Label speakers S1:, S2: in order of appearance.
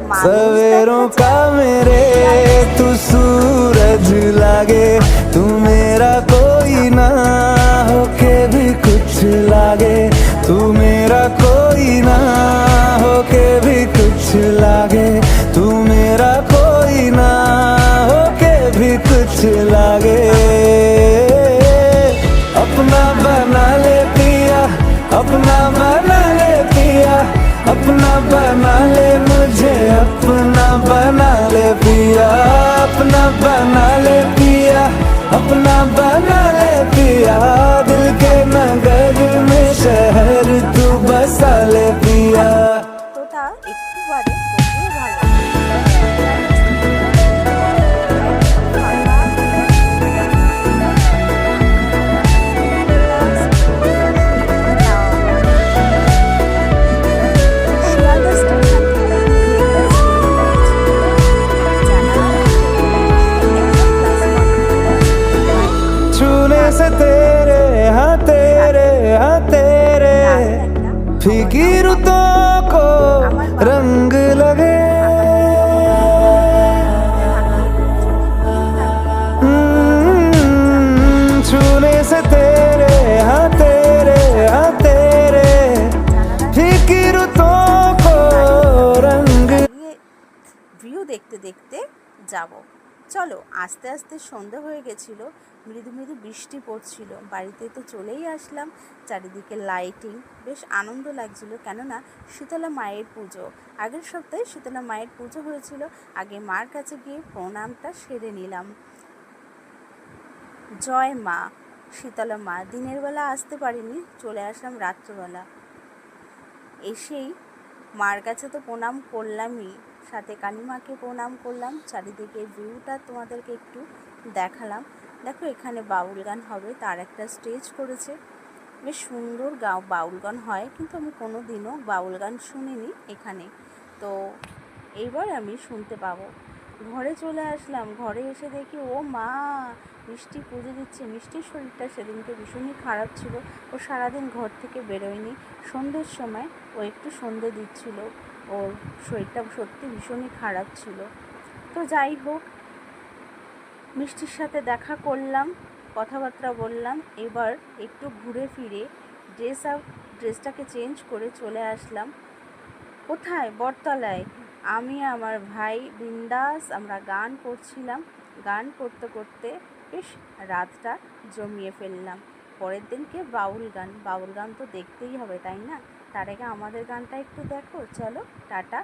S1: सवेरों का मेरे तू सूरज लागे, तू मेरा कोई ना होके भी कुछ लागे, तू मेरा कोई ना होके भी कुछ लागे, तू मेरा कोई ना होके भी कुछ लागे। अपना बना ले पिया, अपना बना ले पिया, अपना बना ले मुझे, अपना बना ले पिया, अपना बना ले पिया, अपना बना ले पिया, दिल के नगर में शहर तू बसा ले पिया।
S2: তোটা একটু বারে খুবই ভালো। শিয়ালদা স্টেশন থেকে
S1: छूने से तेरे हाँ तेरे हाँ तेरे फीकी रुतों को रंग लगे, छूने से तेरे हाँ तेरे हाँ तेरे फीकी रुतों को रंग।
S2: ভিউ দেখতে দেখতে যাব। চলো, আস্তে আস্তে সন্ধ্যা হয়ে গেছিলো, মৃদু মৃদু বৃষ্টি পড়ছিল। বাড়িতে তো চলেই আসলাম, চারিদিকে লাইটিং, বেশ আনন্দ লাগছিল। কেননা শীতলা মায়ের পুজো, আগের সপ্তাহে শীতলা মায়ের পুজো হয়েছিল। আগে মার কাছে গিয়ে প্রণামটা সেরে নিলাম। জয় মা শীতলা মা। দিনের বেলা আসতে পারিনি, চলে আসলাম রাত্রবেলা। এসেই মার কাছে তো প্রণাম করলামই, সাথে কালীমাকে প্রণাম করলাম। চারিদিকে ভিউটা তোমাদেরকে একটু দেখালাম। দেখো, এখানে বাউল গান হবে, তার একটা স্টেজ করেছে। বেশ সুন্দর বাউল গান হয়, কিন্তু আমি কোনো দিনও বাউল গান শুনিনি এখানে। তো এইবার আমি শুনতে পাবো। ঘরে চলে আসলাম, ঘরে এসে দেখি ও মা, মিষ্টি পুজো দিচ্ছে। মিষ্টির শরীরটা সেদিনকে ভীষণই খারাপ ছিল, ও সারাদিন ঘর থেকে বেরোয়নি। সন্ধ্যের সময় ও একটু সন্ধ্যে দিচ্ছিল, ওর শরীরটা সত্যি ভীষণই খারাপ ছিল। তো যাই হোক, মিষ্টির সাথে দেখা করলাম, কথাবার্তা বললাম। এবার একটু ঘুরে ফিরে ড্রেসটাকে চেঞ্জ করে চলে আসলাম কোথায়, বটতলায়। আমি আমার ভাই বিন্দাস আমরা গান করছিলাম। গান করতে করতে বেশ রাতটা জমিয়ে ফেললাম। পরের দিনকে বাউল গান তো দেখতেই হবে, তাই না? তার আগে আমাদের গানটা একটু দেখো। চলো, টাটা।